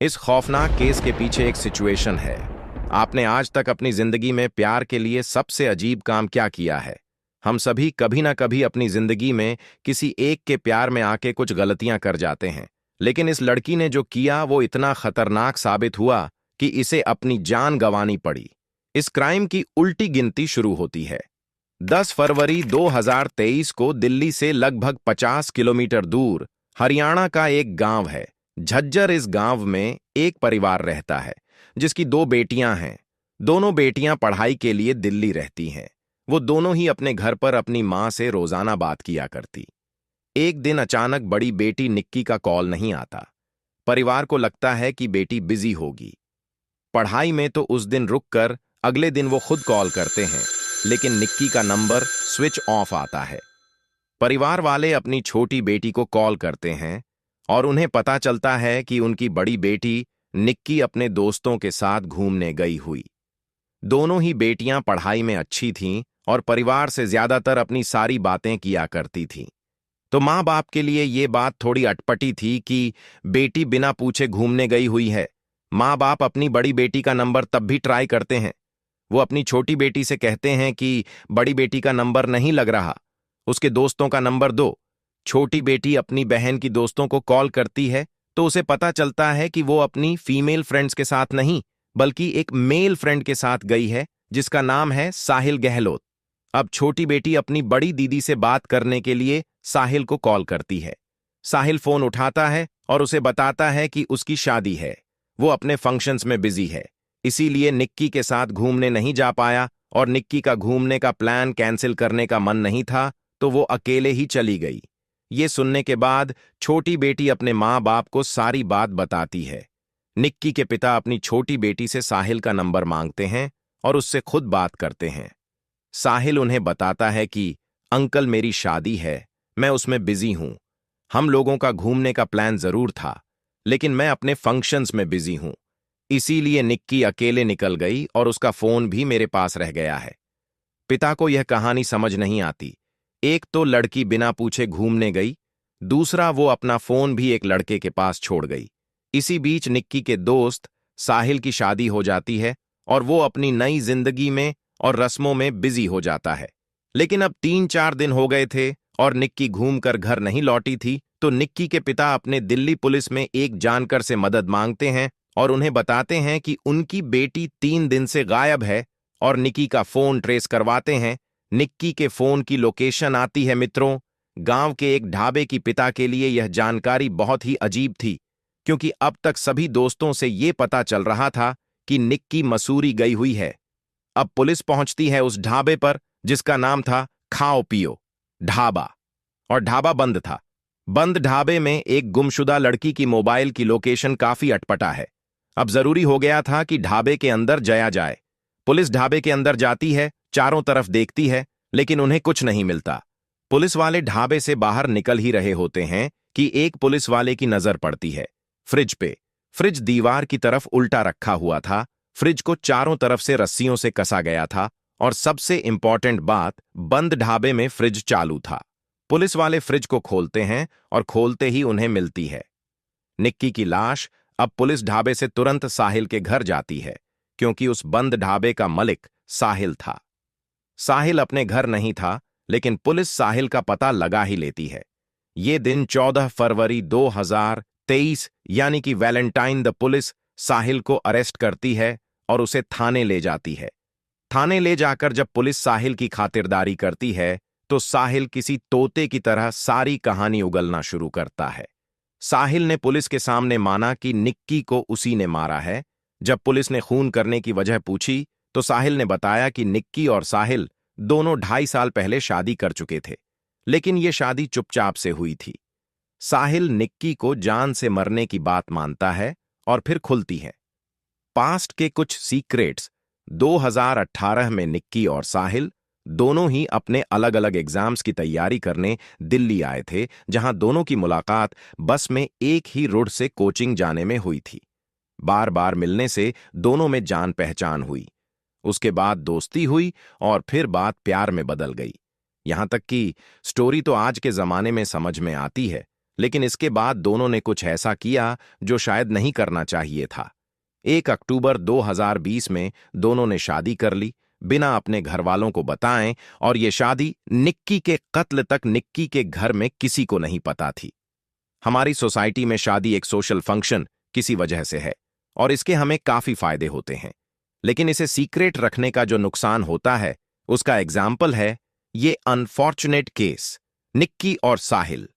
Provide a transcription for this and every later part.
इस खौफनाक केस के पीछे एक सिचुएशन है। आपने आज तक अपनी जिंदगी में प्यार के लिए सबसे अजीब काम क्या किया है? हम सभी कभी ना कभी अपनी जिंदगी में किसी एक के प्यार में आके कुछ गलतियां कर जाते हैं, लेकिन इस लड़की ने जो किया वो इतना खतरनाक साबित हुआ कि इसे अपनी जान गंवानी पड़ी। इस क्राइम की उल्टी गिनती शुरू होती है। 10 फरवरी 2023 को दिल्ली से लगभग 50 किलोमीटर दूर हरियाणा का एक गांव है झज्जर। इस गांव में एक परिवार रहता है जिसकी 2 बेटियां हैं। दोनों बेटियां पढ़ाई के लिए दिल्ली रहती हैं। वो दोनों ही अपने घर पर अपनी मां से रोजाना बात किया करती। एक दिन अचानक बड़ी बेटी निक्की का कॉल नहीं आता। परिवार को लगता है कि बेटी बिजी होगी। पढ़ाई में तो उस दिन रुककर अगले दिन वो खुद कॉल करते हैं, लेकिन निक्की का नंबर स्विच ऑफ आता है। परिवार वाले अपनी छोटी बेटी को कॉल करते हैं और उन्हें पता चलता है कि उनकी बड़ी बेटी निक्की अपने दोस्तों के साथ घूमने गई हुई। दोनों ही बेटियां पढ़ाई में अच्छी थीं और परिवार से ज्यादातर अपनी सारी बातें किया करती थीं। तो माँ बाप के लिए ये बात थोड़ी अटपटी थी कि बेटी बिना पूछे घूमने गई हुई है। माँ बाप अपनी बड़ी बेटी का नंबर तब भी ट्राई करते हैं। वो अपनी छोटी बेटी से कहते हैं कि बड़ी बेटी का नंबर नहीं लग रहा, उसके दोस्तों का नंबर दो। छोटी बेटी अपनी बहन की दोस्तों को कॉल करती है तो उसे पता चलता है कि वो अपनी फीमेल फ्रेंड्स के साथ नहीं बल्कि एक मेल फ्रेंड के साथ गई है जिसका नाम है साहिल गहलोत। अब छोटी बेटी अपनी बड़ी दीदी से बात करने के लिए साहिल को कॉल करती है। साहिल फोन उठाता है और उसे बताता है कि उसकी शादी है, वो अपने फंक्शंस में बिजी है, इसीलिए निक्की के साथ घूमने नहीं जा पाया और निक्की का घूमने का प्लान कैंसिल करने का मन नहीं था तो वो अकेले ही चली गई। ये सुनने के बाद छोटी बेटी अपने माँ बाप को सारी बात बताती है। निक्की के पिता अपनी छोटी बेटी से साहिल का नंबर मांगते हैं और उससे खुद बात करते हैं। साहिल उन्हें बताता है कि अंकल मेरी शादी है, मैं उसमें बिजी हूं। हम लोगों का घूमने का प्लान जरूर था, लेकिन मैं अपने फंक्शंस में बिजी हूं, इसीलिए निक्की अकेले निकल गई और उसका फोन भी मेरे पास रह गया है। पिता को यह कहानी समझ नहीं आती। एक तो लड़की बिना पूछे घूमने गई, दूसरा वो अपना फोन भी एक लड़के के पास छोड़ गई। इसी बीच निक्की के दोस्त साहिल की शादी हो जाती है और वो अपनी नई जिंदगी में और रस्मों में बिजी हो जाता है। लेकिन अब 3-4 दिन हो गए थे और निक्की घूमकर घर नहीं लौटी थी, तो निक्की के पिता अपने दिल्ली पुलिस में एक जानकर से मदद मांगते हैं और उन्हें बताते हैं कि उनकी बेटी 3 दिन से गायब है और निक्की का फोन ट्रेस करवाते हैं। निक्की के फोन की लोकेशन आती है मित्रों, गांव के एक ढाबे की। पिता के लिए यह जानकारी बहुत ही अजीब थी, क्योंकि अब तक सभी दोस्तों से यह पता चल रहा था कि निक्की मसूरी गई हुई है। अब पुलिस पहुंचती है उस ढाबे पर जिसका नाम था खाओ पियो ढाबा, और ढाबा बंद था। बंद ढाबे में एक गुमशुदा लड़की की मोबाइल की लोकेशन काफी अटपटा है। अब जरूरी हो गया था कि ढाबे के अंदर जया जाए। पुलिस ढाबे के अंदर जाती है, चारों तरफ देखती है, लेकिन उन्हें कुछ नहीं मिलता। पुलिस वाले ढाबे से बाहर निकल ही रहे होते हैं कि एक पुलिस वाले की नजर पड़ती है फ्रिज पे। फ्रिज दीवार की तरफ उल्टा रखा हुआ था, फ्रिज को चारों तरफ से रस्सियों से कसा गया था और सबसे इंपॉर्टेंट बात, बंद ढाबे में फ्रिज चालू था। पुलिस वाले फ्रिज को खोलते हैं और खोलते ही उन्हें मिलती है निक्की की लाश। अब पुलिस ढाबे से तुरंत साहिल के घर जाती है, क्योंकि उस बंद ढाबे का मालिक साहिल था। साहिल अपने घर नहीं था, लेकिन पुलिस साहिल का पता लगा ही लेती है। ये दिन 14 फरवरी 2023 यानी कि वैलेंटाइन द पुलिस साहिल को अरेस्ट करती है और उसे थाने ले जाती है। थाने ले जाकर जब पुलिस साहिल की खातिरदारी करती है तो साहिल किसी तोते की तरह सारी कहानी उगलना शुरू करता है। साहिल ने पुलिस के सामने माना कि निक्की को उसी ने मारा है। जब पुलिस ने खून करने की वजह पूछी तो साहिल ने बताया कि निक्की और साहिल दोनों 2.5 साल पहले शादी कर चुके थे, लेकिन ये शादी चुपचाप से हुई थी। साहिल निक्की को जान से मरने की बात मानता है और फिर खुलती है पास्ट के कुछ सीक्रेट्स। 2018 में निक्की और साहिल दोनों ही अपने अलग अलग एग्जाम्स की तैयारी करने दिल्ली आए थे, जहां दोनों की मुलाकात बस में एक ही रोड से कोचिंग जाने में हुई थी। बार बार मिलने से दोनों में जान पहचान हुई। उसके बाद दोस्ती हुई और फिर बात प्यार में बदल गई। यहां तक कि स्टोरी तो आज के जमाने में समझ में आती है, लेकिन इसके बाद दोनों ने कुछ ऐसा किया जो शायद नहीं करना चाहिए था। 1 अक्टूबर 2020 में दोनों ने शादी कर ली, बिना अपने घर वालों को बताएं, और ये शादी निक्की के कत्ल तक निक्की के घर में किसी को नहीं पता थी। हमारी सोसाइटी में शादी एक सोशल फंक्शन किसी वजह से है और इसके हमें काफी फायदे होते हैं, लेकिन इसे सीक्रेट रखने का जो नुकसान होता है उसका एग्जाम्पल है ये अनफॉर्चुनेट केस। निक्की और साहिल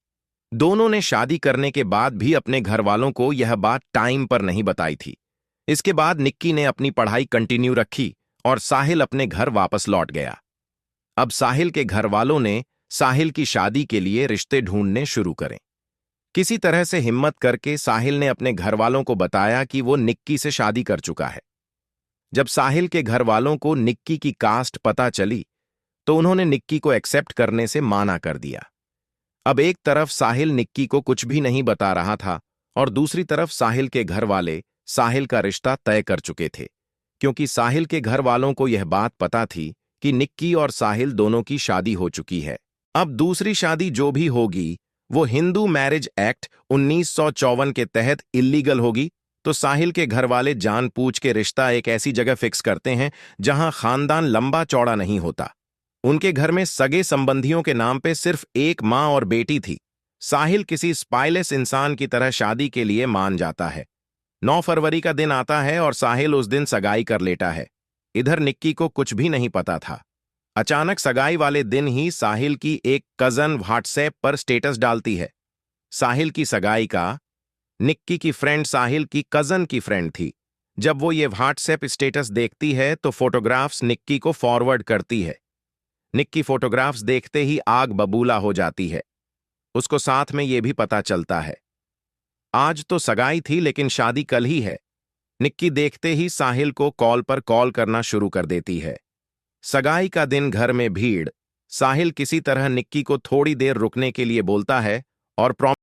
दोनों ने शादी करने के बाद भी अपने घर वालों को यह बात टाइम पर नहीं बताई थी। इसके बाद निक्की ने अपनी पढ़ाई कंटिन्यू रखी और साहिल अपने घर वापस लौट गया। अब साहिल के घर वालों ने साहिल की शादी के लिए रिश्ते ढूंढने शुरू करें। किसी तरह से हिम्मत करके साहिल ने अपने घर वालों को बताया कि वो निक्की से शादी कर चुका है। जब साहिल के घर वालों को निक्की की कास्ट पता चली तो उन्होंने निक्की को एक्सेप्ट करने से माना कर दिया। अब एक तरफ साहिल निक्की को कुछ भी नहीं बता रहा था और दूसरी तरफ साहिल के घर वाले साहिल का रिश्ता तय कर चुके थे, क्योंकि साहिल के घर वालों को यह बात पता थी कि निक्की और साहिल दोनों की शादी हो चुकी है। अब दूसरी शादी जो भी होगी वो हिंदू मैरिज एक्ट 1954 के तहत इल्लीगल होगी, तो साहिल के घर वाले जानबूझ के रिश्ता एक ऐसी जगह फिक्स करते हैं जहां खानदान लंबा चौड़ा नहीं होता। उनके घर में सगे संबंधियों के नाम पे सिर्फ एक मां और बेटी थी। साहिल किसी स्पाइलेस इंसान की तरह शादी के लिए मान जाता है। 9 फरवरी का दिन आता है और साहिल उस दिन सगाई कर लेता है। इधर निक्की को कुछ भी नहीं पता था। अचानक सगाई वाले दिन ही साहिल की एक कजन व्हाट्सएप पर स्टेटस डालती है। साहिल की सगाई का। निक्की की फ्रेंड साहिल की कजन की फ्रेंड थी। जब वो ये व्हाट्सएप स्टेटस देखती है तो फोटोग्राफ्स निक्की को फॉरवर्ड करती है। निक्की फोटोग्राफ्स देखते ही आग बबूला हो जाती है। उसको साथ में ये भी पता चलता है आज तो सगाई थी लेकिन शादी कल ही है। निक्की देखते ही साहिल को कॉल पर कॉल करना शुरू कर देती है। सगाई का दिन घर में भीड़। साहिल किसी तरह निक्की को थोड़ी देर रुकने के लिए बोलता है और